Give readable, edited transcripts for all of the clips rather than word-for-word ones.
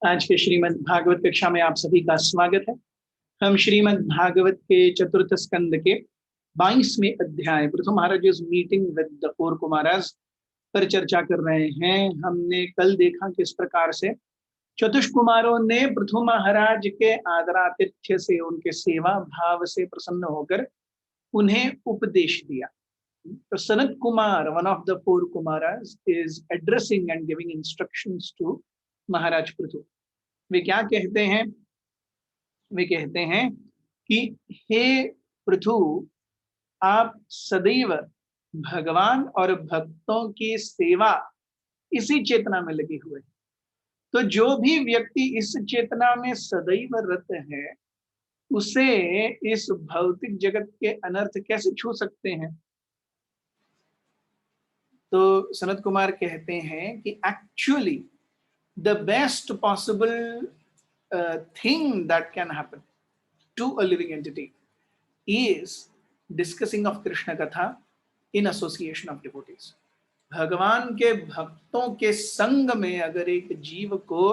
आज के श्रीमद् भागवत कक्षा में आप सभी का स्वागत है। हम श्रीमद् भागवत के चतुर्थ स्कंद के 22वें अध्याय Prithu Maharaj meeting with the four Kumaras पर चर्चा कर रहे हैं। हमने कल देखा किस प्रकार से चतुष कुमारों ने पृथु महाराज के आदरातिथ्य से, उनके सेवा भाव से प्रसन्न होकर उन्हें उपदेश दिया। तो Sanat Kumar, one of the four Kumaras, is addressing and giving instructions to Maharaj Prithu. वे क्या कहते हैं? वे कहते हैं कि हे पृथु, आप सदैव भगवान और भक्तों की सेवा इसी चेतना में लगे हुए हैं। तो जो भी व्यक्ति इस चेतना में सदैव रत है, उसे इस भौतिक जगत के अनर्थ कैसे छू सकते हैं? तो सनत कुमार कहते हैं कि actually the best possible thing that can happen to a living entity is discussing of Krishna Katha in association of devotees. भगवान के भक्तों के संग में अगर एक जीव को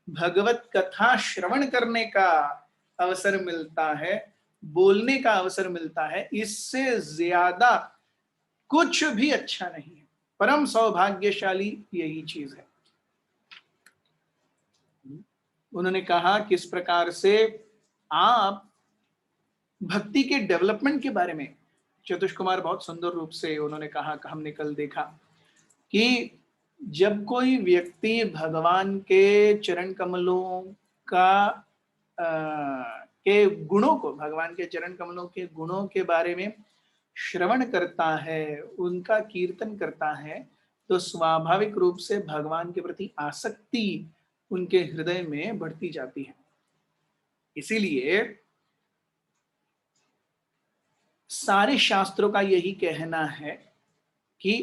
भगवत कथा श्रवण करने का अवसर मिलता है, बोलने का अवसर मिलता है, इससे ज्यादा कुछ भी अच्छा नहीं है। परम सौभाग्यशाली यही चीज है। उन्होंने कहा किस प्रकार से आप भक्ति के डेवलपमेंट के बारे में, चतुष कुमार बहुत सुंदर रूप से उन्होंने कहा, हमने कल देखा कि जब कोई व्यक्ति भगवान के चरण कमलों का के गुणों को, भगवान के चरण कमलों के गुणों के बारे में श्रवण करता है, उनका कीर्तन करता है, तो स्वाभाविक रूप से भगवान के प्रति आसक्ति उनके हृदय में बढ़ती जाती है। इसीलिए सारे शास्त्रों का यही कहना है कि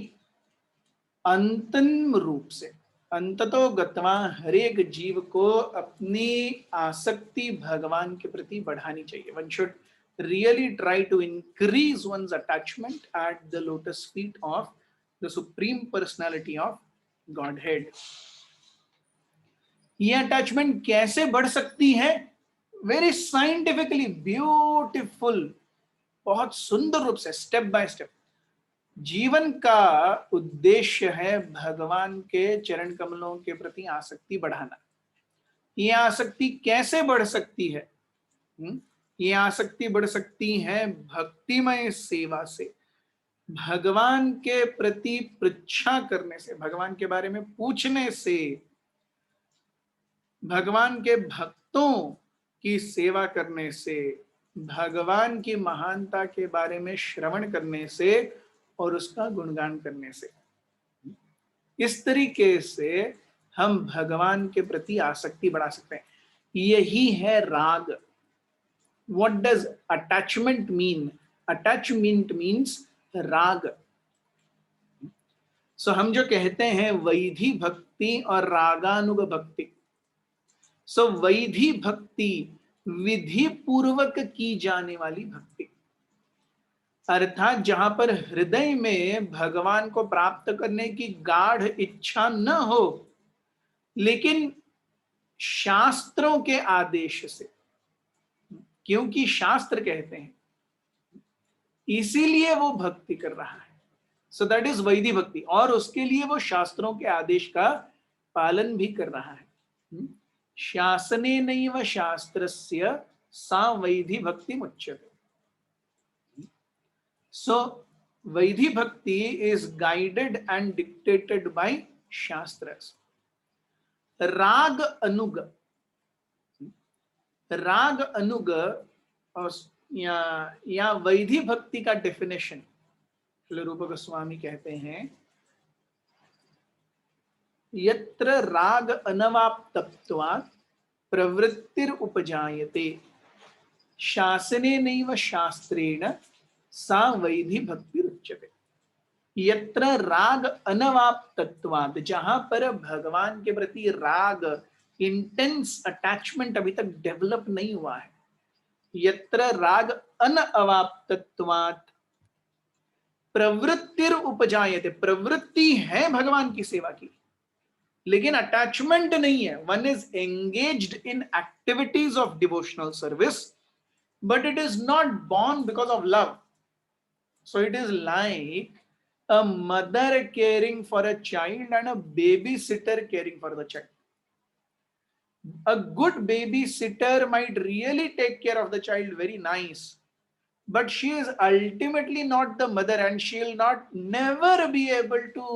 अंतिम रूप से, अंततो गत्वा, हर एक जीव को अपनी आसक्ति भगवान के प्रति बढ़ानी चाहिए। One should really try to increase one's attachment at the lotus feet of the supreme personality of Godhead. ये अटैचमेंट कैसे बढ़ सकती है? वेरी साइंटिफिकली ब्यूटीफुल, बहुत सुंदर रूप से, स्टेप बाय स्टेप। जीवन का उद्देश्य है भगवान के चरण कमलों के प्रति आसक्ति बढ़ाना। ये आसक्ति कैसे बढ़ सकती है? ये आसक्ति बढ़ सकती है भक्तिमय सेवा से, भगवान के प्रति पृच्छा करने से, भगवान के बारे में पूछने से, भगवान के भक्तों की सेवा करने से, भगवान की महानता के बारे में श्रवण करने से और उसका गुणगान करने से। इस तरीके से हम भगवान के प्रति आसक्ति बढ़ा सकते हैं। यही है राग। What does attachment mean? Attachment means राग। सो हम जो कहते हैं वैधि भक्ति और रागानुग भक्ति, सो वैधि भक्ति विधि पूर्वक की जाने वाली भक्ति, अर्थात जहां पर हृदय में भगवान को प्राप्त करने की गाढ़ इच्छा न हो, लेकिन शास्त्रों के आदेश से, क्योंकि शास्त्र कहते हैं, इसीलिए वो भक्ति कर रहा है। सो दैट इज वैधि भक्ति, और उसके लिए वो शास्त्रों के आदेश का पालन भी कर रहा है। शासने नैव शास्त्रस्य सा वैधि भक्ति मुच्यते। So, Vaidhi Bhakti is guided and dictated by Shastras. Rag Anug. राग अनुग या वैधि भक्ति का डेफिनेशन रूप गोस्वामी कहते हैं, यत्र राग अनवाप्तत्वात् प्रवृत्तिर उपजायते शासने नैव शास्त्रेण सा वैधि भक्ति उच्यते। यत्र राग अनवाप्तत्वात्, जहां पर भगवान के प्रति राग, इंटेंस अटैचमेंट अभी तक डेवलप नहीं हुआ है, यत्र राग अनवाप्तत्वात् प्रवृत्तिर उपजायते, प्रवृत्ति है भगवान की सेवा की, लेकिन अटैचमेंट नहीं है. One is engaged in activities of devotional service, but it is not born because of love. So it is like a mother caring for a child and a babysitter caring for the child. A good babysitter might really take care of the child very nice, but she is ultimately not the mother, and she'll not never be able to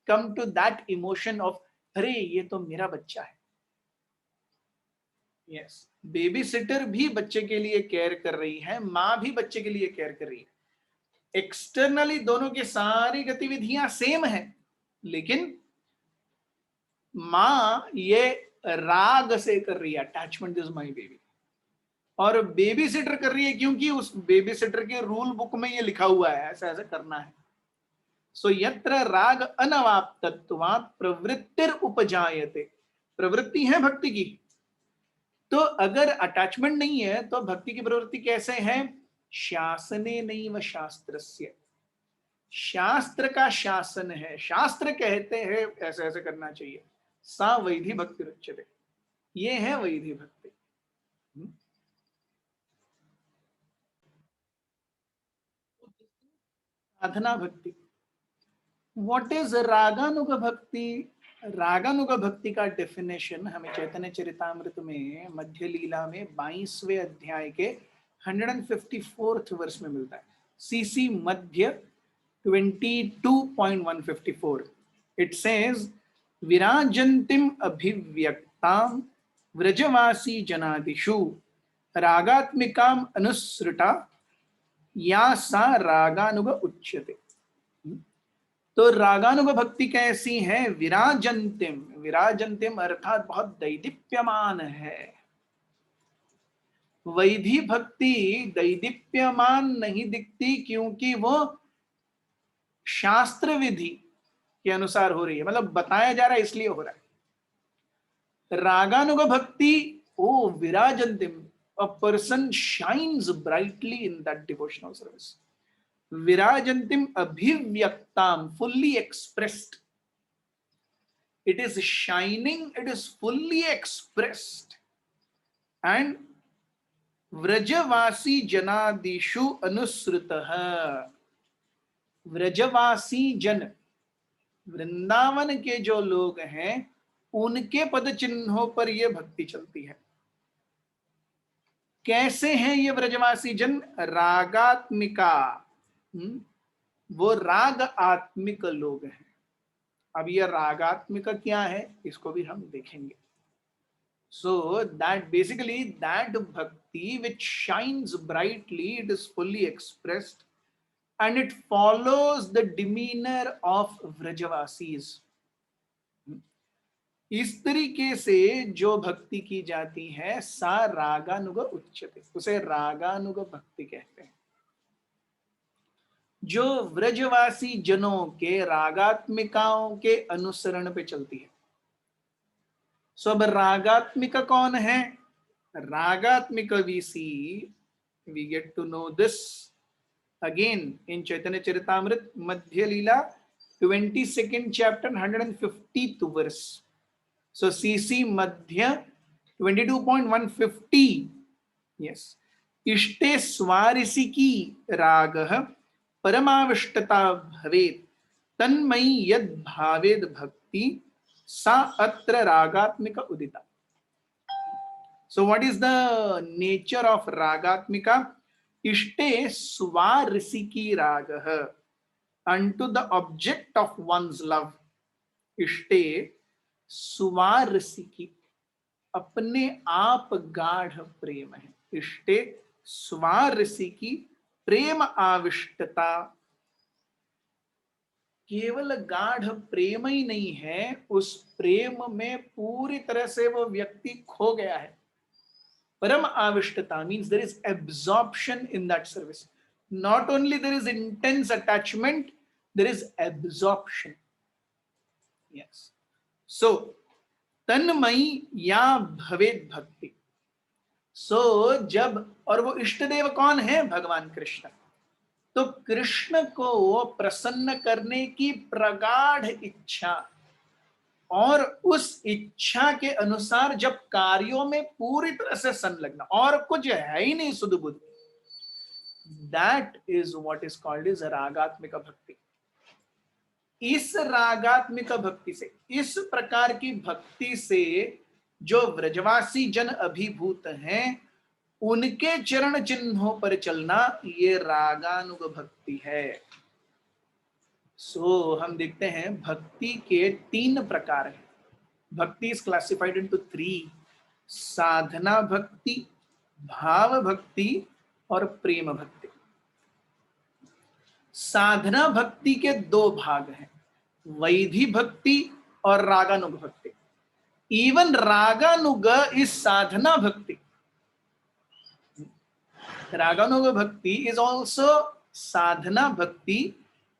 come to that emotion of अरे ये तो मेरा बच्चा है. Yes, baby sitter भी बच्चे के लिए केयर कर रही है, माँ भी बच्चे के लिए केयर कर रही है. एक्सटर्नली दोनों की सारी गतिविधियां सेम है, लेकिन माँ ये राग से कर रही है, अटैचमेंट इज माई बेबी, और बेबी सिटर कर रही है क्योंकि उस बेबी सिटर के रूल बुक में ये लिखा हुआ है ऐसा ऐसा करना है. सो यत्र राग अनवाप्तत्वात् प्रवृत्तिर उपजायते. प्रवृत्ति है भक्ति की, तो अगर अटैचमेंट नहीं है तो भक्ति की प्रवृत्ति कैसे है? शासने नैव शास्त्रस्य. शास्त्र का शासन है, शास्त्र कहते हैं ऐसे ऐसे करना चाहिए. सा वैधि भक्ति रुच्यते. ये है वैधि भक्ति. साधना भक्ति. व्हाट इज रागानुग भक्ति? रागानुग भक्ति का डेफिनेशन हमें चैतन्य चरितामृत में मध्य लीला में 22वें अध्याय के 154th वर्ष में मिलता है. CC Madhya 22.154. इट सेज विराजंतिम अभिव्यक्ताम व्रजवासी जनादिषु रागात्मिकाम अनुसृता या सा रागानुग उच्यते. तो रागानुग भक्ति कैसी है? विराजंतिम. विराजंतिम अर्थात बहुत दैदीप्यमान है. वैधि भक्ति दैदीप्यमान नहीं दिखती क्योंकि वो शास्त्र विधि के अनुसार हो रही है, मतलब बताया जा रहा है इसलिए हो रहा है. रागानुग भक्ति, ओ विराजंतिम, a person shines brightly in that devotional service. Virajantim abhivyaktam, fully expressed. It is shining, it is fully expressed. And व्रजवासी जनादिषु अनुसृतः. व्रजवासी जन, वृंदावन के जो लोग हैं उनके पद चिन्हों पर यह भक्ति चलती है. कैसे हैं ये व्रजवासी जन? रागात्मिका. वो राग आत्मिक लोग हैं. अब ये रागात्मिक क्या है इसको भी हम देखेंगे. So that basically that bhakti which shines brightly, it is fully expressed and it follows the demeanor of Vrajavasis. इस तरीके से जो भक्ति की जाती है सा रागानुग उच्यते, उसे रागानुग भक्ति कहते हैं. जो व्रजवासी जनों के रागात्मिकाओं के अनुसरण पे चलती है. सो अब रागात्मिका कौन है? रागात्मिका we get to know this again in Chaitanya Charitamrita Madhya Leela 22nd chapter 150th verse. So CC Madhya 22.150. Yes. इष्टे स्वारिसिकी रागः परमाविष्टता भवेत् तन्मयी यद भावेद भक्ति सा अत्र रागात्मिका उदिता. So what is the nature of रागात्मिका? इष्टे स्वारिसिकी रागः, unto the object of one's love. इष्टे स्वारिसिकी, अपने आप गाढ़ प्रेम है. इष्टे स्वारिसिकी, प्रेम आविष्टता. केवल गाढ़ प्रेम ही नहीं है, उस प्रेम में पूरी तरह से वो व्यक्ति खो गया है. Param avishtata means there is absorption in that service. Not only there is intense attachment, there is absorption. Yes. So, Tanmayi या भवेद भक्ति. So, जब, और वो इष्ट देव कौन है? भगवान कृष्ण. तो कृष्ण को प्रसन्न करने की प्रगाढ़ इच्छा और उस इच्छा के अनुसार जब कार्यों में पूरी तरह से संलग्न, और कुछ है ही नहीं सुध बुध, that is what is called is ragatmika bhakti. इस रागात्मिक भक्ति से, इस प्रकार की भक्ति से जो व्रजवासी जन अभिभूत हैं, उनके चरण चिन्हों पर चलना, ये रागानुग भक्ति है। सो हम देखते हैं भक्ति के 3 प्रकार हैं। भक्ति इज क्लासिफाइड इनटू 3: साधना भक्ति, भाव भक्ति और प्रेम भक्ति। साधना भक्ति के 2 भाग हैं, वैधि भक्ति और रागानुग भक्ति। इवन रागानुग इज साधना भक्ति। रागानुग भक्ति इज ऑल्सो साधना भक्ति,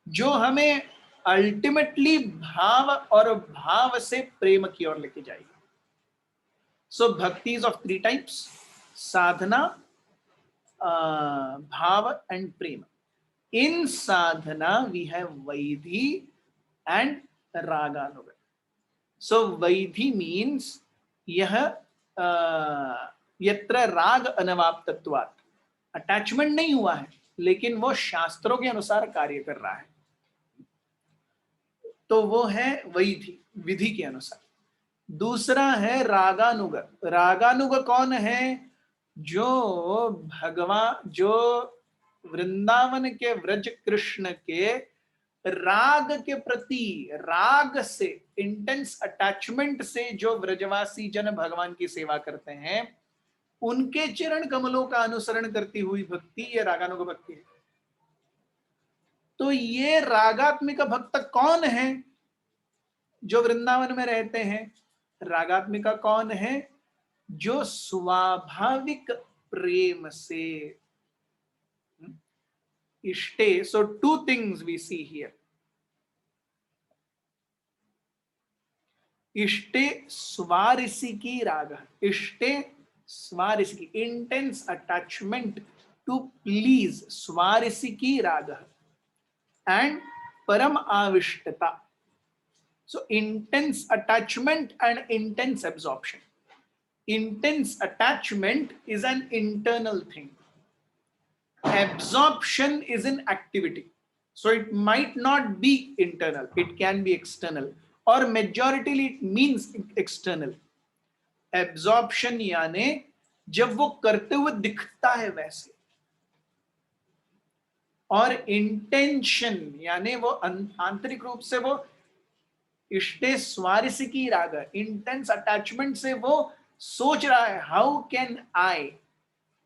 जो हमें अल्टीमेटली भाव और भाव से प्रेम की ओर लेके जाएगी। सो भक्ति is of 3 types: sadhana, bhava and prema. In sadhana we have vaidhi and raganuga. So vaidhi means यह यत्र राग अनवाप्तत्वात्, अटैचमेंट नहीं हुआ है लेकिन वो शास्त्रों के अनुसार कार्य कर रहा है, तो वो है वैधि, विधि के अनुसार। दूसरा है रागानुग। रागानुग कौन है? जो भगवान, जो वृंदावन के व्रज कृष्ण के राग के प्रति, राग से, इंटेंस अटैचमेंट से जो व्रजवासी जन भगवान की सेवा करते हैं, उनके चरण कमलों का अनुसरण करती हुई भक्ति, ये रागानुग भक्ति है। तो ये रागात्मिक भक्त कौन है? जो वृंदावन में रहते हैं। रागात्मिका कौन है? जो स्वाभाविक प्रेम से इष्टे। सो 2 things we see here. इष्टे स्वारिसिकी राग, इष्टे स्वारिसिकी, इंटेंस अटैचमेंट टू प्लीज, स्वारिसिकी राग, एंड परम आविष्टता। So intense attachment and intense absorption. Intense attachment is an internal thing. Absorption is an activity. So it might not be internal, it can be external, or majority it means external. Absorption यानी जब वो करते हुए दिखता है वैसे, और intention यानी वो आंतरिक रूप से वो इष्टे स्वारिसिकी राग, इंटेंस अटैचमेंट से वो सोच रहा है, how can I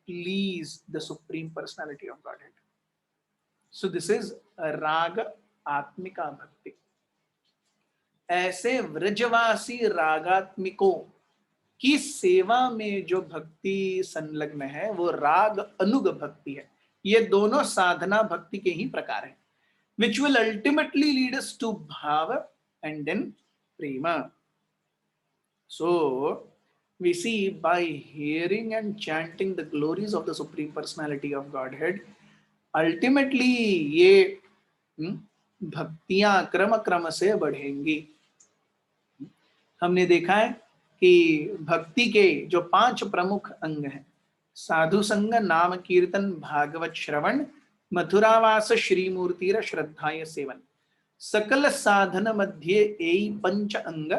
please the supreme personality of godhead. So this is राग आत्मिका भक्ति। ऐसे व्रजवासी रागात्मिकों की सेवा में जो भक्ति संलग्न है वो राग अनुग भक्ति है। ये दोनों साधना भक्ति के ही प्रकार हैं, which will ultimately lead us to bhava and then prema. So we see by hearing and chanting the glories of the Supreme Personality of Godhead, ultimately ये भक्तियां क्रम क्रम से बढ़ेंगी। हमने देखा है कि भक्ति के जो 5 प्रमुख अंग हैं, साधु संग, नाम कीर्तन, भागवत श्रवण, मथुरावास, श्रीमूर्तिर श्रद्धाय सेवन, सकल साधन मध्य एई 5 अंग,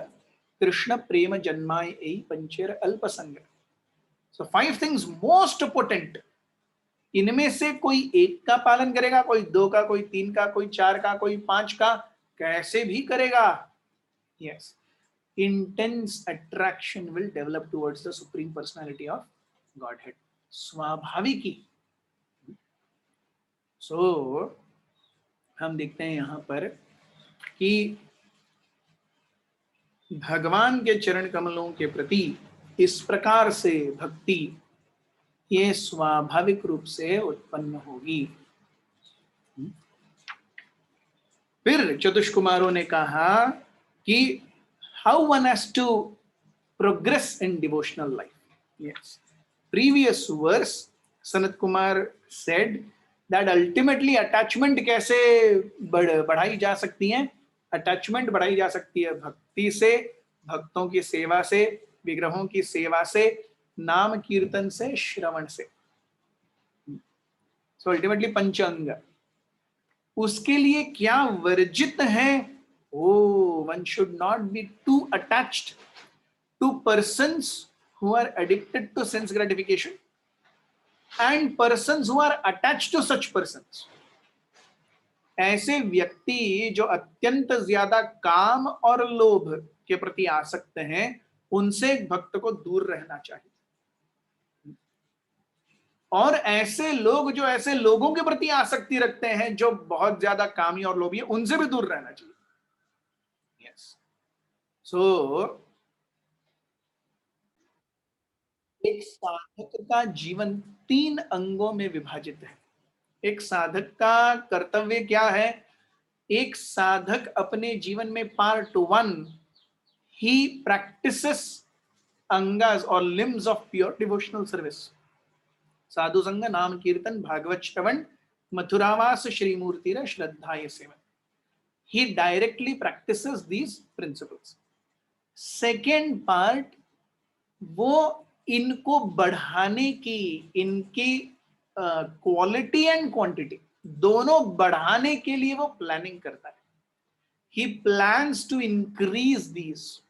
कृष्ण प्रेम जन्माय एई पंचेर अल्प संग। सो 5 थिंग्स मोस्ट पोटेंट। इनमें से कोई एक का पालन करेगा, कोई 2 का, कोई 3 का, कोई 4 का, कोई 5 का, कैसे भी करेगा, yes, intense attraction will develop towards the Supreme Personality of Godhead. स्वाभाविकी। So हम देखते हैं यहां पर कि भगवान के चरण कमलों के प्रति इस प्रकार से भक्ति ये स्वाभाविक रूप से उत्पन्न होगी। फिर चतुष्कुमारों ने कहा कि how one has to progress in devotional life. Yes. Previous verse, Sanat Kumar said that ultimately attachment कैसे बढ़ाई जा सकती है? Attachment बढ़ाई जा सकती है भक्ति से, भक्तों की सेवा से, विग्रहों की सेवा से, नाम कीर्तन से, श्रवण से। सो अल्टीमेटली पंचांग। उसके लिए क्या वर्जित है? Oh, one should not be to attached to persons who are addicted to sense gratification and persons who are attached to such persons. ऐसे व्यक्ति जो अत्यंत ज्यादा काम और लोभ के प्रति आसक्त हैं, उनसे भक्त को दूर रहना चाहिए। और ऐसे लोग जो ऐसे लोगों के प्रति आसक्ति रखते हैं जो बहुत ज्यादा कामी और लोभी है, उनसे भी दूर रहना चाहिए। यस। सो एक साधक का जीवन 3 अंगों में विभाजित है। एक साधक का कर्तव्य क्या है? एक साधक अपने जीवन में पार्ट 1 ही प्रैक्टिसेस अंगास और limbs of pure devotional service. साधु संग, नाम कीर्तन, भागवत श्रवण, मथुरावास, श्रीमूर्तिर श्रद्धाय सेवन। He directly practices these principles. Second part, वो इनको बढ़ाने की, इनकी क्वालिटी एंड क्वांटिटी दोनों बढ़ाने के लिए वो प्लानिंग करता है। He plans to increase these.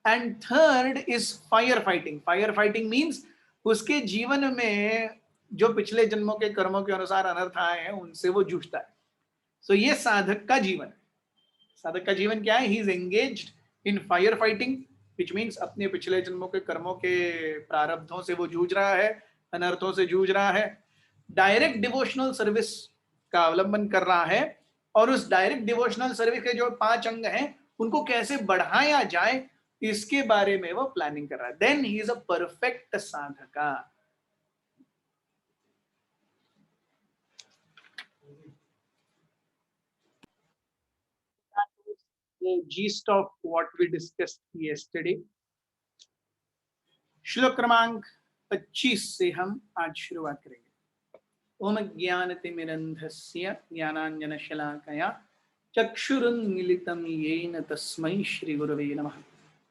And third is firefighting. Firefighting means उसके जीवन में जो पिछले जन्मों के कर्मों के अनुसार अनर्थ आए हैं, उनसे वो जूझता है। So ये साधक का जीवन है। साधक का जीवन क्या है? He is engaged in firefighting, which means अपने पिछले जन्मों के कर्मों के प्रारब्धों से वो जूझ रहा है, अनर्थों से जूझ रहा है। डायरेक्ट डिवोशनल सर्विस का अवलंबन कर रहा है, और उस डायरेक्ट डिवोशनल सर्विस के जो 5 अंग हैं, उनको कैसे बढ़ाया जाए, इसके बारे में वो प्लानिंग कर रहा है। Then he is a perfect sadhaka. The gist of what we discussed yesterday. श्लोक क्रमांक 25 से हम आज शुरुआत करेंगे। ओम ज्ञानतिमिरन्धस्य ज्ञानाञ्जनशलाकया चक्षुरुन्मीलितं येन तस्मै श्रीगुरवे नमः।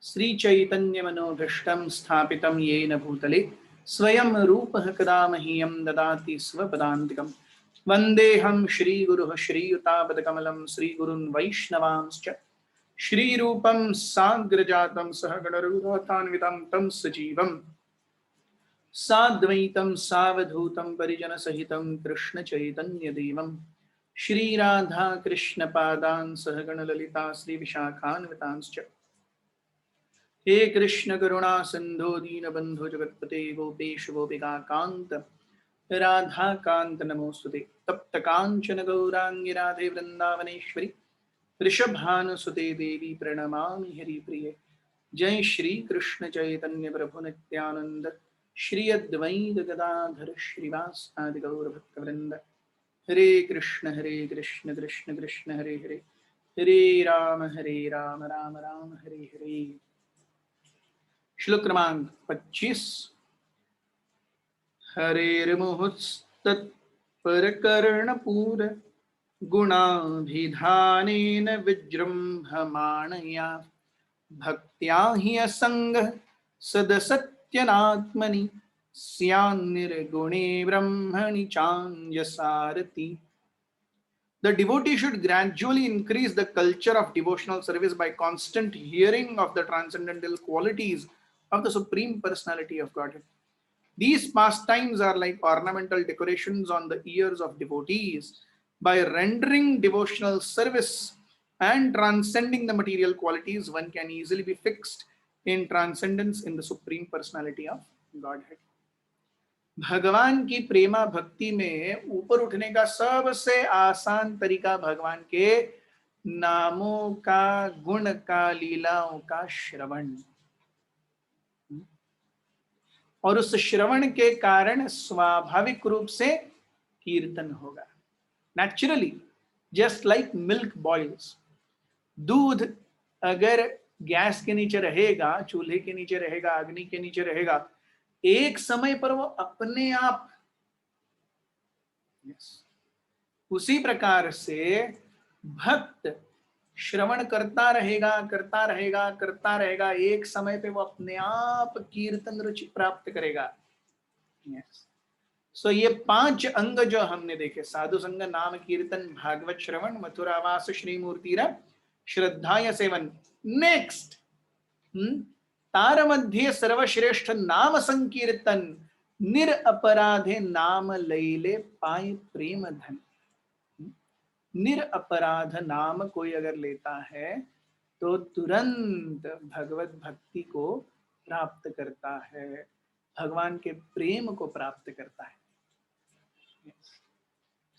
श्रीचैतन्यमनोभीष्टं स्थापितं येन भूतले स्वयं रूपः कदा मह्यं ददाति स्वपदान्तिकं। वन्देऽहं श्रीगुरुः श्रीयुतापदकमलं श्रीगुरुन् वैष्णवांश्च श्रीरूपं साग्रजातं सहगणरघुनाथान्वितं तं सजीवम् साद्वैतं सावधूतं परिजनसहितं कृष्णचैतन्यदेवं श्रीराधा कृष्णपादान् सहगणललिता श्रीविशाखान्वितांश्च। हे कृष्ण करुणा सिन्धो दीनबन्धो जगत्पते गोपेश गोपिका कान्त राधा कान्त नमोस्तुते। तप्त कांचन गौरांगी राधे वृंदावनेश्वरी ऋषभानुसुते देवी प्रणमामि हरिप्रिये। जय श्री कृष्ण चैतन्य प्रभु नित्यानंद श्री अद्वैत गदाधर श्रीवासादि गौर भक्तवृंद। हरे कृष्ण कृष्ण कृष्ण हरे हरे, हरे राम राम राम हरे हरे। श्लोक क्रमांक 25। हरेर्मुहुस्तत्परकर्णपूर गुणाभिधानेन विजृंभमाणया भक्त्या हि असंगः सदसत्यनात्मनि स्यान्निर्गुणे ब्रह्मणि चान्यसारति। The devotee should gradually increase the culture of devotional service by constant hearing of the transcendental qualities of the Supreme Personality of Godhead. These pastimes are like ornamental decorations on the ears of devotees. By rendering devotional service and transcending the material qualities, one can easily be fixed in transcendence in the Supreme Personality of Godhead. भगवान की प्रेमा भक्ति में ऊपर उठने का सबसे आसान तरीका भगवान के नामों का, गुण का, लीलाओं का श्रवण, और उस श्रवण के कारण स्वाभाविक रूप से कीर्तन होगा। Naturally, just like milk boils. दूध अगर गैस के नीचे रहेगा, चूल्हे के नीचे रहेगा, अग्नि के नीचे रहेगा, एक समय पर वो अपने आप, उसी प्रकार से भक्त श्रवण करता रहेगा करता रहेगा करता रहेगा, एक समय पे वो अपने आप कीर्तन रुचि प्राप्त करेगा। यस। सो ये 5 अंग जो हमने देखे, साधु संग, नाम कीर्तन, भागवत श्रवण, मथुरावास, श्री मूर्तिरा, श्रद्धा या सेवन। नेक्स्ट, तार मध्य सर्वश्रेष्ठ नाम संकीर्तन, निर अपराधे नाम लैले पाए प्रेम धन। निर अपराध नाम कोई अगर लेता है तो तुरंत भगवत भक्ति को प्राप्त करता है, भगवान के प्रेम को प्राप्त करता है।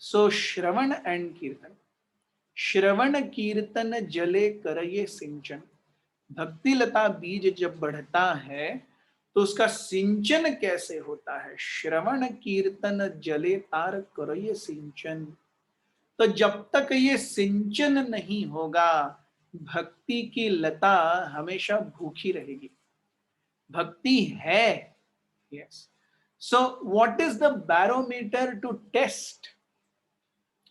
सो श्रवण एंड कीर्तन, श्रवण कीर्तन जले करये सिंचन। भक्ति लता बीज जब बढ़ता है तो उसका सिंचन कैसे होता है? श्रवण कीर्तन जले तार करये सिंचन। तो जब तक ये सिंचन नहीं होगा, भक्ति की लता हमेशा भूखी रहेगी। भक्ति है, yes. So what is the barometer to test?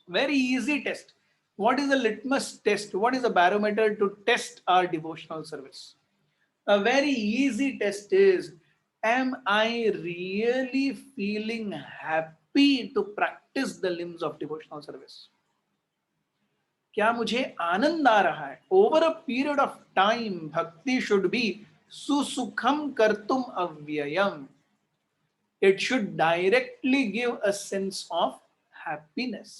Very easy test. What is the litmus test? What is the barometer to test our devotional service? A very easy test is, am I really feeling happy to practice the limbs of devotional service? क्या मुझे आनंद आ रहा है? Over a period of time, bhakti should be susukham kartum avyayam. It should directly give a sense of happiness.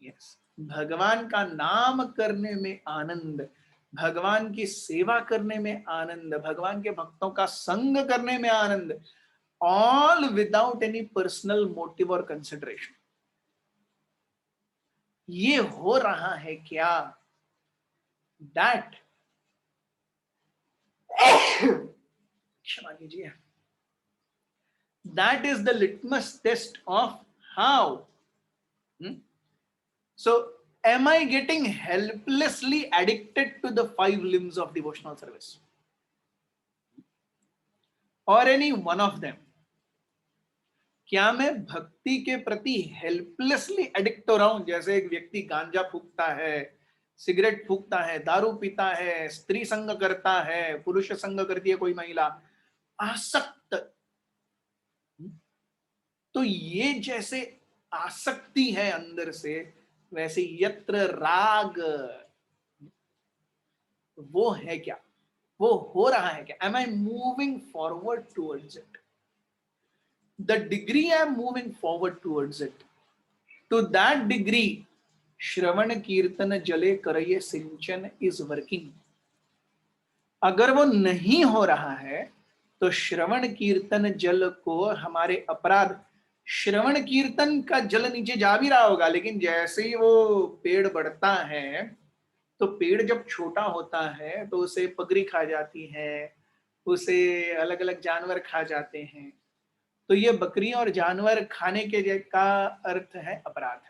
Yes. भगवान का नाम करने में आनंद, भगवान की सेवा करने में आनंद, भगवान के भक्तों का संग करने में आनंद, all without any personal motive और कंसिडरेशन। ये हो रहा है क्या? दैट, क्षमा कीजिए, that is the litmus test of how. So, am I getting helplessly addicted to the 5 limbs of devotional service? Or any one of them? क्या मैं भक्ति के प्रति हेल्पलेसली एडिक्ट हो रहा हूं? जैसे एक व्यक्ति गांजा फूकता है, सिगरेट फूकता है, दारू पीता है, स्त्री संग करता है, पुरुष संग करती है कोई महिला, आसक्त। तो ये जैसे आसक्ति है अंदर से, वैसे यत्र राग, वो है क्या? वो हो रहा है क्या? Am I moving forward towards it? The degree I am moving forward towards it, to that degree, श्रवण कीर्तन जले करये सिंचन is working. अगर वो नहीं हो रहा है तो श्रवण कीर्तन जल को हमारे अपराध, श्रवण कीर्तन का जल नीचे जा भी रहा होगा, लेकिन जैसे ही वो पेड़ बढ़ता है, तो पेड़ जब छोटा होता है तो उसे पगरी खा जाती है, उसे अलग अलग जानवर खा जाते हैं। तो ये बकरी और जानवर खाने के का अर्थ है अपराध।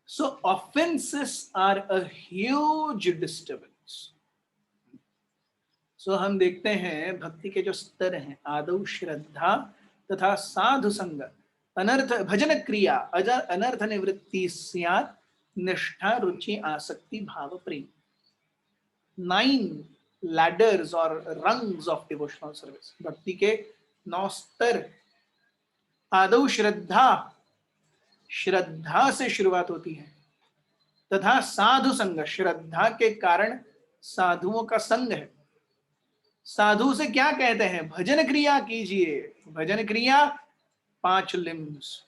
So offences are a huge disturbance. So हम देखते हैं भक्ति के जो स्तर हैं, आदौ श्रद्धा तथा साधु संग, अनर्थ भजन क्रिया, अनर्थ निवृत्ति स्यात्, निष्ठा रुचि आसक्ति भाव प्रेम। 9 ladders or rungs of devotional service. भक्ति के 9 स्तर। आदौ श्रद्धा, श्रद्धा से शुरुआत होती है, तथा साधु संग, श्रद्धा के कारण साधुओं का संग है। साधु से क्या कहते हैं? भजन क्रिया कीजिए। भजन क्रिया 5 लिम्स।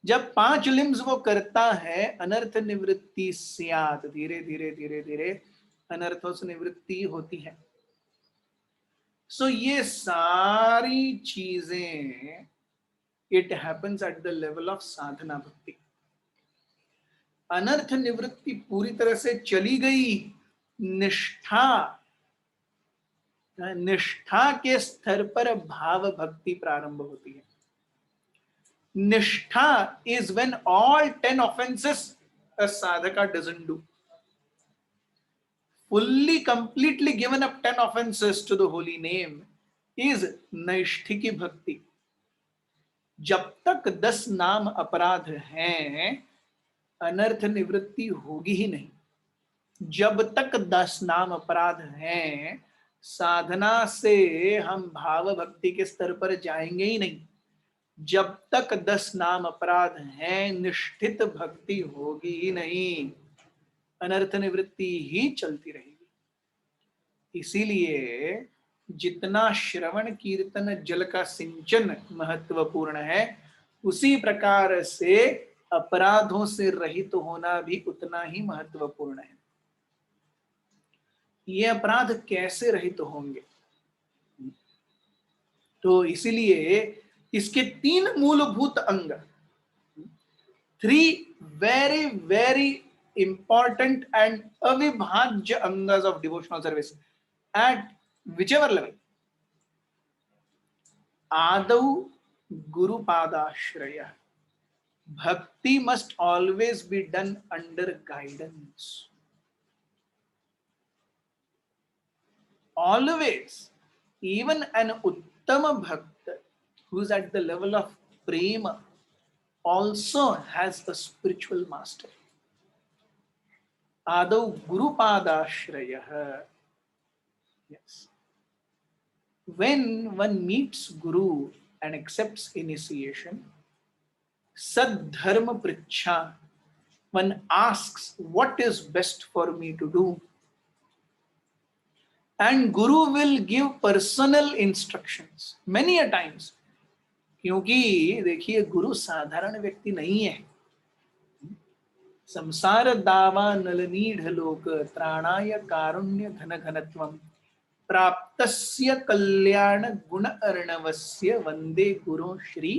जब 5 लिम्स वो करता है, अनर्थ निवृत्ति स्यात्, धीरे धीरे धीरे धीरे अनर्थों से निवृत्ति होती है। सो ये सारी चीजें, it happens at the level of sadhana bhakti. अनर्थ निवृत्ति पूरी तरह से चली गई, निष्ठा, निष्ठा के स्तर पर भाव भक्ति प्रारंभ होती है। निष्ठा is when all 10 offenses a sadhaka doesn't do. Fully, completely given up 10 offenses to the holy name is नैष्ठिकी भक्ति। जब तक 10 नाम अपराध हैं, अनर्थ निवृत्ति होगी ही नहीं। जब तक 10 नाम अपराध हैं, साधना से हम भाव भक्ति के स्तर पर जाएंगे ही नहीं। जब तक 10 नाम अपराध हैं, निष्ठित भक्ति होगी ही नहीं, अनर्थ निवृत्ति ही चलती रहेगी। इसीलिए जितना श्रवण कीर्तन जल का सिंचन महत्वपूर्ण है, उसी प्रकार से अपराधों से रहित होना भी उतना ही महत्वपूर्ण है। ये अपराध कैसे रहित होंगे? तो इसीलिए इसके 3 मूलभूत अंग, 3 very very important and अविभाज्य अंगस of devotional service at whichever level. आदौ गुरुपादाश्रय. Bhakti must always be done under guidance. Always. Even an Uttama Bhakta who is at the level of Prema also has a spiritual master. Adau Gurupadashraya. Yes. When one meets Guru and accepts initiation, Sadharma Pricha, one asks what is best for me to do. And Guru will give personal instructions many a times. क्योंकि देखिए गुरु साधारण व्यक्ति नहीं है। संसार दावा नलनीढ़ लोक त्राणाय कारुण्य घन घनत्वम प्राप्तस्य कल्याण गुण अर्णवस्य वंदे गुरु श्री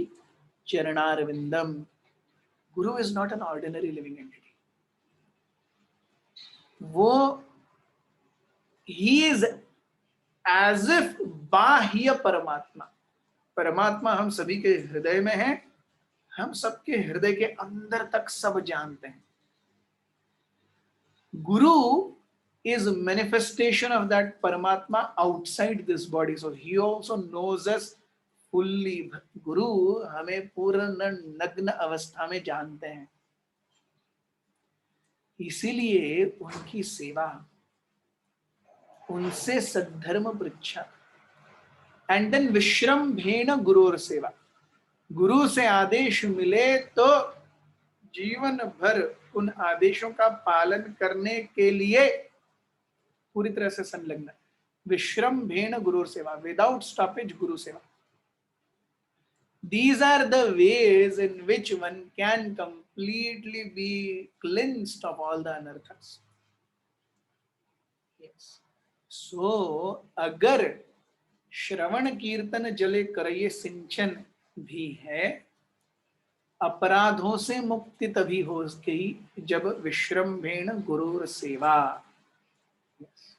चरणारविंदम. गुरु is not an ordinary living entity. वो ही इज एज इफ बाह्य परमात्मा. परमात्मा हम सभी के हृदय में है, हम सबके हृदय के अंदर तक सब जानते हैं. गुरु is manifestation of that Paramatma outside this body, so he also knows us fully. गुरु हमें पूर्ण नग्न अवस्था में जानते हैं, इसीलिए उनकी सेवा, उनसे सद्धर्म पृच्छा, एंड देन विश्रम्भेण गुरुर सेवा. गुरु से आदेश मिले तो जीवन भर उन आदेशों का पालन करने के लिए पूरी तरह से संलग्न. विश्रम्भेण गुरुर सेवा, विदाउट स्टॉपेज गुरु सेवा. These are the ways in which one can completely be cleansed of all the anarthas. Yes. So, अगर श्रवण कीर्तन जले करये सिंचन भी है, अपराधों से मुक्ति तभी हो गई जब विश्रम्भेण गुरुर सेवा. Yes.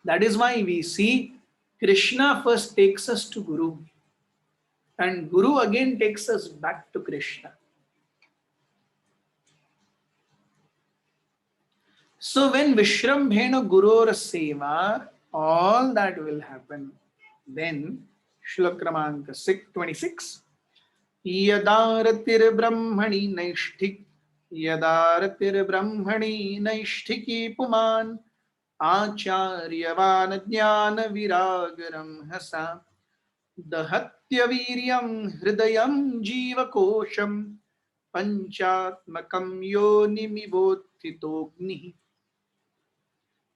That is why we see Krishna first takes us to Guru, and Guru again takes us back to Krishna. So when Vishrambhena Gurur Seva, all that will happen. Then Shlok Kramank 26. Yadaratir Brahmani Naishthik, Yadaratir Brahmani Naishtiki Puman, Acharyavan Jnana Viragaram Hasa, Dahatya Viryam Hridayam Jiva Kosham, Panchatmakam Yonimibodhitogni.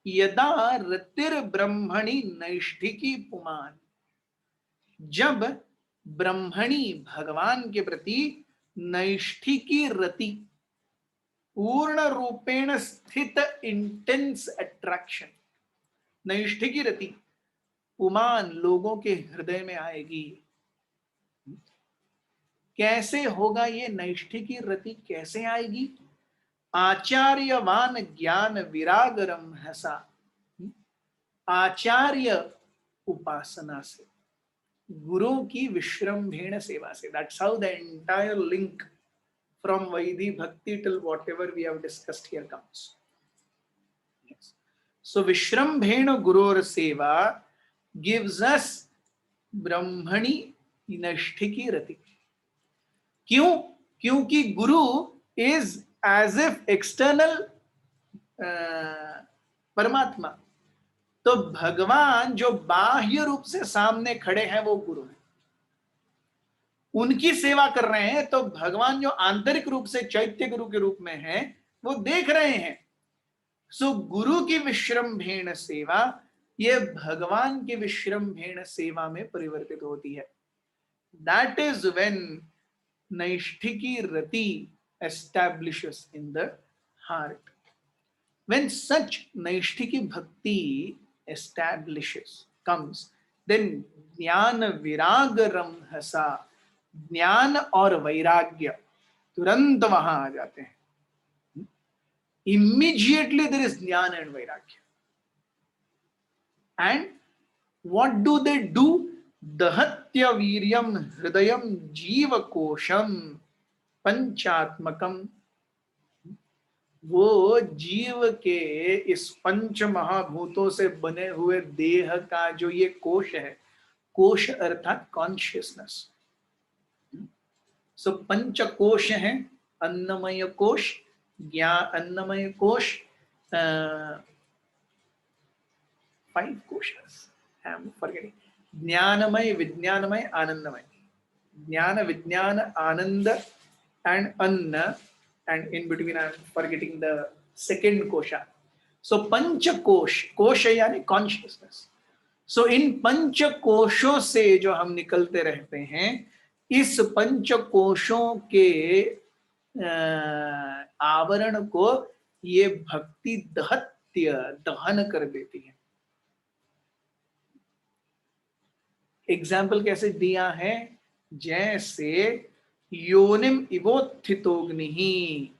यदा रतिर ब्रह्मणि नैष्ठिकी पुमान. जब ब्रह्मणि भगवान के प्रति नैष्ठिकी रति, पूर्ण रूपेण स्थित इंटेंस अट्रैक्शन, नैष्ठिकी रति पुमान लोगों के हृदय में आएगी. कैसे होगा ये नैष्ठिकी रति, कैसे आएगी? आचार्यवान ज्ञान विरागरम हसा. आचार्य उपासना से, गुरु की विश्रम्भेण सेवा से. That's how the entire link from Vaidhi Bhakti till whatever we have discussed here comes. Yes. So Vishrambhena Gurur Seva gives us Brahmani Nashthiki Rati. क्यों? क्योंकि गुरु is एज इफ एक्सटर्नल परमात्मा, तो भगवान जो बाह्य रूप से सामने खड़े हैं वो गुरु हैं, उनकी सेवा कर रहे हैं, तो भगवान जो आंतरिक रूप से चैत्य गुरु के रूप में है वो देख रहे हैं। सो गुरु की विश्रम्भेण सेवा ये भगवान की विश्रम्भेण सेवा में परिवर्तित होती है। दैट इज व्हेन नैष्ठिकी रति establishes in the heart. When such naishtiki bhakti establishes, comes, then jnana viraga ramhasa, ज्ञान और वैराग्य तुरंत वहां आ जाते हैं। Immediately there is jnana and vairagya. And what do they do? Dahatya viryam hridayam jiva kosham panchaत्मकम। वो जीव के इस पंच महाभूतों से बने हुए देह का जो ये कोश है, कोश अर्थात कॉन्शियसनेस। सो पंच कोश है, अन्नमय कोश, अन्नमय कोश, 5 कोशेस, आई एम फॉरगेटिंग, ज्ञानमय, विज्ञानमय, आनंदमय, ज्ञान, विज्ञान, आनंद एंड अन्न, and in between I am forgetting the second kosha. So pancha kosh, kosha यानी consciousness. So इन पंच कोशों से जो हम निकलते रहते हैं, इस पंच कोशों के आवरण को ये भक्ति दहत्य, दहन कर देती है। एग्जाम्पल कैसे दिया है? जैसे योनिम इवोत्थितोग्निहि,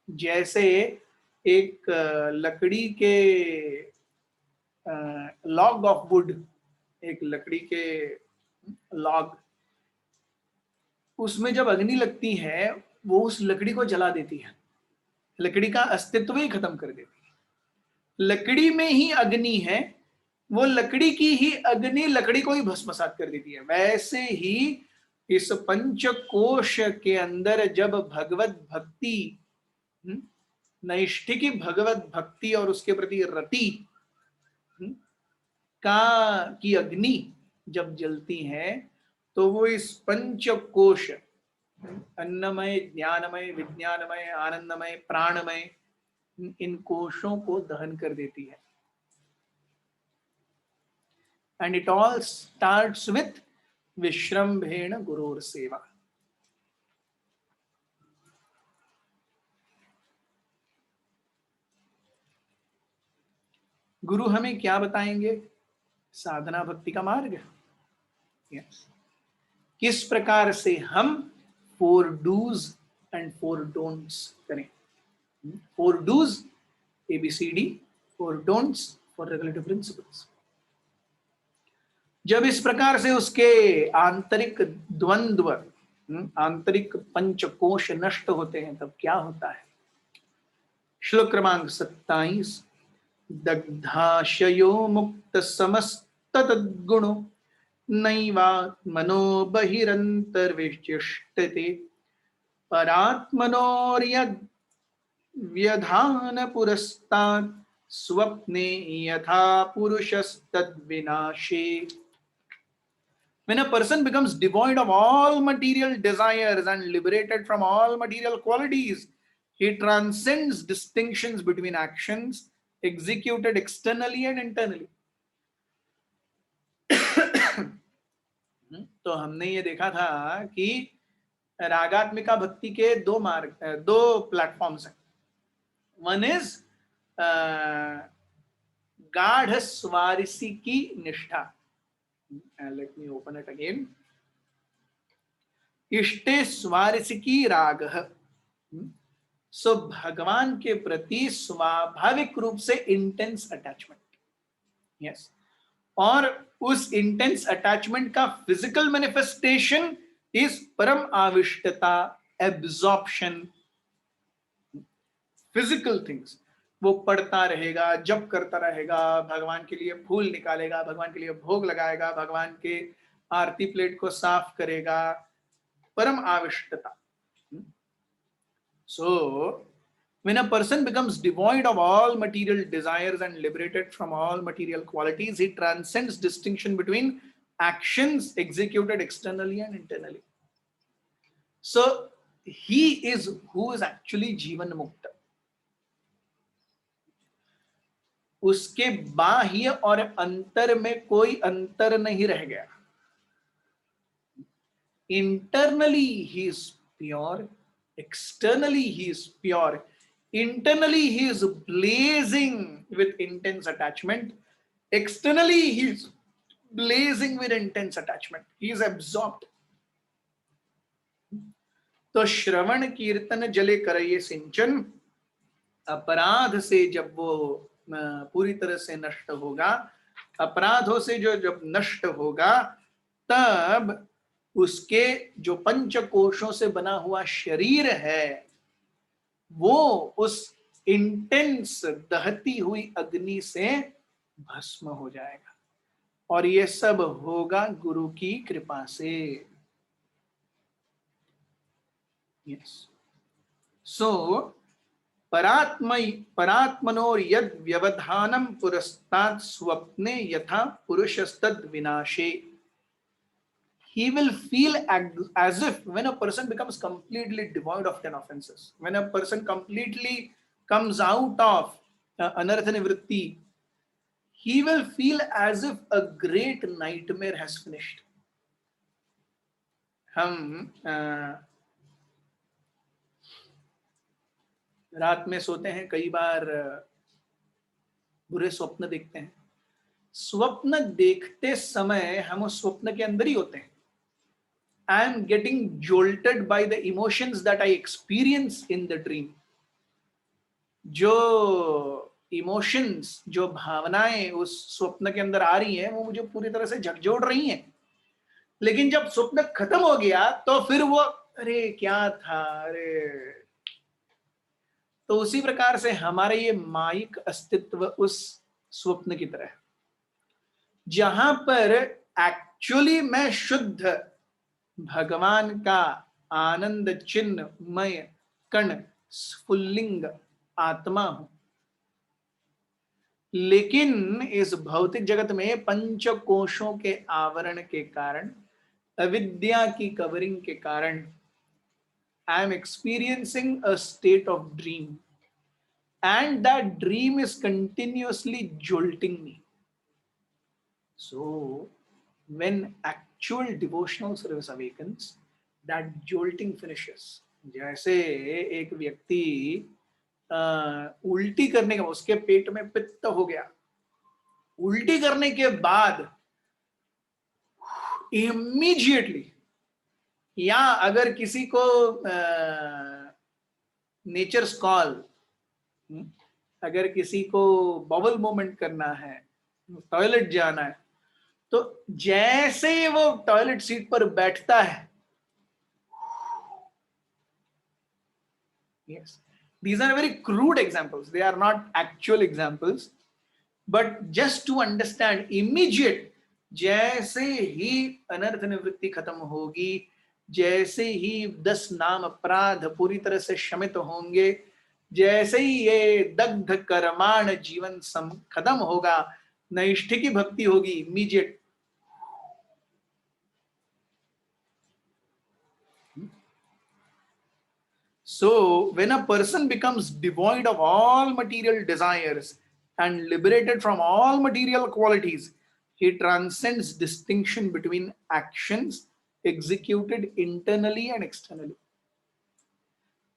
जैसे एक लकड़ी के लॉग ऑफ वुड, एक लकड़ी के लॉग, उसमें जब अग्नि लगती है वो उस लकड़ी को जला देती है, लकड़ी का अस्तित्व ही खत्म कर देती है। लकड़ी में ही अग्नि है, वो लकड़ी की ही अग्नि लकड़ी को ही भस्मसात कर देती है। वैसे ही इस पंचकोश के अंदर जब भगवत भक्ति, नैष्ठिकी भगवत भक्ति और उसके प्रति रति की अग्नि जब जलती है, तो वो इस पंचकोश, अन्नमय, ज्ञानमय, विज्ञानमय, आनंदमय, प्राणमय, इन कोशों को दहन कर देती है। And it all starts with विश्रम्भेण गुरुर सेवा। गुरु हमें क्या बताएंगे? साधना भक्ति का मार्ग। यस, किस प्रकार से हम 4 डूज एंड 4 डोंट्स करें। 4 dos ABCD, 4 don'ts for regulative principles. जब इस प्रकार से उसके आंतरिक द्वंद्व, आंतरिक पंचकोश नष्ट होते हैं, तब क्या होता है? श्लोक क्रमांक 27, दग्धाशयो मुक्त समस्त तद्गुणो नैवात्मनो बहिरंतर्विशिष्टते परात्मनोर्यद् व्यधान पुरस्तात् स्वप्ने यथा पुरुषस्तद्विनाशे। When a person becomes devoid of all material desires and liberated from all material qualities, he transcends distinctions between actions executed externally and internally. तो हमने ये देखा था कि रागात्मिका भक्ति के 2 मार्ग, 2 प्लेटफॉर्म्स हैं। वन इज गाढ़ स्वारसी की निष्ठा। Let me open it again. इष्टे स्वारसिकी राग। सो भगवान के प्रति स्वाभाविक रूप से इंटेंस अटैचमेंट। यस, और उस इंटेंस अटैचमेंट का फिजिकल मैनिफेस्टेशन इज परम आविष्टता, एब्जॉर्प्शन। फिजिकल थिंग्स, वो पढ़ता रहेगा, जप करता रहेगा, भगवान के लिए फूल निकालेगा, भगवान के लिए भोग लगाएगा, भगवान के आरती प्लेट को साफ करेगा, परम आविष्टता। सो When a person becomes devoid of all material desires and liberated from all material qualities, he transcends distinction between actions executed externally and internally. So he is who is actually जीवन मुक्त. उसके बाह्य और अंतर में कोई अंतर नहीं रह गया. Internally he is pure, externally he is pure. Internally he is blazing with intense attachment. Externally he is blazing with intense attachment. He is absorbed. तो श्रवण कीर्तन जले करये सिंचन, अपराध से जब वो पूरी तरह से नष्ट होगा, अपराधों से जो जब नष्ट होगा, तब उसके जो पंच कोशों से बना हुआ शरीर है वो उस इंटेंस दहती हुई अग्नि से भस्म हो जाएगा. और ये सब होगा गुरु की कृपा से. यस. सो परात्मनोर यद व्यवधानम पुरस्तात् स्वप्ने यथा पुरुषस्तद विनाशे. He will feel as if when a person becomes completely devoid of 10 offenses, when a person completely comes out of anartha nivritti, he will feel as if a great nightmare has finished. हम रात में सोते हैं, कई बार बुरे स्वप्न देखते हैं. स्वप्न देखते समय हम उस स्वप्न के अंदर ही होते हैं. I am getting jolted by the emotions that I experience in the dream. जो इमोशंस, जो भावनाएं उस स्वप्न के अंदर आ रही हैं, वो मुझे पूरी तरह से झकझोर रही हैं. लेकिन जब स्वप्न खत्म हो गया तो फिर वो अरे क्या था, अरे. तो उसी प्रकार से हमारे ये माइक अस्तित्व उस स्वप्न की तरह है, जहां पर एक्चुअली मैं शुद्ध भगवान का आनंद चिन्हमय कण स्फुल्लिंग आत्मा हूं. लेकिन इस भौतिक जगत में पंच कोशों के आवरण के कारण, अविद्या की कवरिंग के कारण, I am experiencing a state of dream, and that dream is continuously jolting me. So when actual devotional service awakens, that jolting finishes. जैसे एक व्यक्ति उल्टी करने का, उसके पेट में पित्त हो गया, उल्टी करने के बाद इमीडिएटली, या अगर किसी को नेचर्स कॉल, अगर किसी को बबल मूवमेंट करना है, टॉयलेट जाना है, तो जैसे ही वो टॉयलेट सीट पर बैठता है, yes, these are very crude examples, they are not actual examples, but just to understand, immediate, जैसे ही अनर्थ निवृत्ति खत्म होगी, जैसे ही 10 नाम अपराध पूरी तरह से शमित होंगे, जैसे ही ये दग्ध कर्माण जीवन खत्म होगा, नैष्ठिकी भक्ति होगी, immediate. So when a person becomes devoid of all material desires and liberated from all material qualities, he transcends distinction between actions executed internally and externally.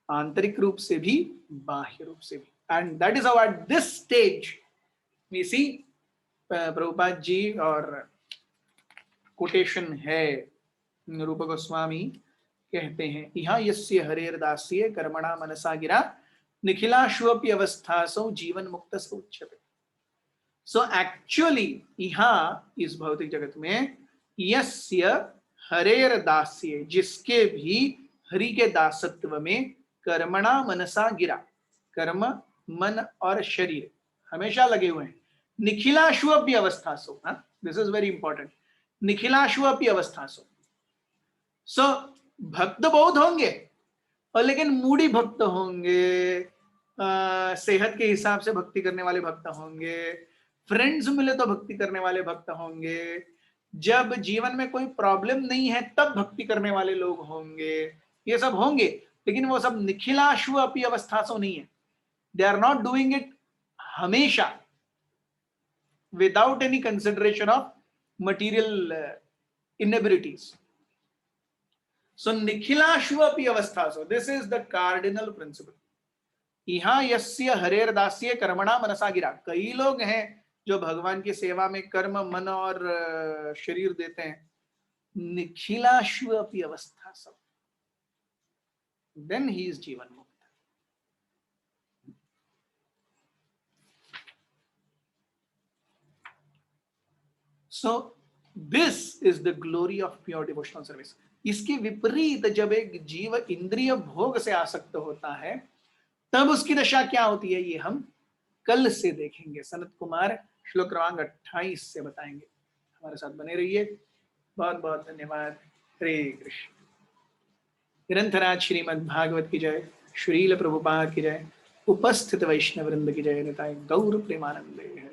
आंतरिक रूप से भी, बाह्य रूप से भी. And that is how at this stage we see Prabhupada ji, और quotation है रूप गोस्वामी कहते हैं, यहाँ यस्य हरेर दास्य कर्मणा मनसा गिरा निखिलाश्वपि अवस्थासो जीवन मुक्त उच्यते. सो एक्चुअली यहाँ इस भौतिक जगत में यस्य हरेर दास्य, जिसके भी हरि के दासत्व में कर्मणा मनसा गिरा, कर्म, मन और शरीर हमेशा लगे हुए हैं. निखिलाश्वपि अवस्थासो, दिस इज वेरी इंपॉर्टेंट, निखिलाश्वपि अवस्थासो. सो भक्त बहुत होंगे, और लेकिन मूढ़ी भक्त होंगे, सेहत के हिसाब से भक्ति करने वाले भक्त होंगे, फ्रेंड्स मिले तो भक्ति करने वाले भक्त होंगे, जब जीवन में कोई प्रॉब्लम नहीं है तब भक्ति करने वाले लोग होंगे, ये सब होंगे। लेकिन वो सब निखिलाश्व अपनी अवस्था से नहीं है। They are not doing it हमेशा without any consideration of material inabilities. So निखिलाश्व अपनी अवस्था so this is the cardinal principle. यहाँ यस्य हरेर दास्य कर्मणा मनसा गिरा। कई लोग हैं जो भगवान की सेवा में कर्म, मन और शरीर देते हैं। निखिलाश्व अपनी अवस्था सब, देन ही इज जीवन मुक्त। सो this is the glory of pure devotional service. इसके विपरीत जब एक जीव इंद्रिय भोग से आसक्त होता है तब उसकी दशा क्या होती है, ये हम कल से देखेंगे। सनत कुमार श्लोक क्रमांक 28 से बताएंगे। हमारे साथ बने रहिए। बहुत बहुत धन्यवाद। हरे कृष्ण। ग्रंथराज श्रीमद् भागवत की जय, श्रील प्रभुपाद की जय, उपस्थित वैष्णव वृंद की जय, निताय गौर प्रेमानंदे।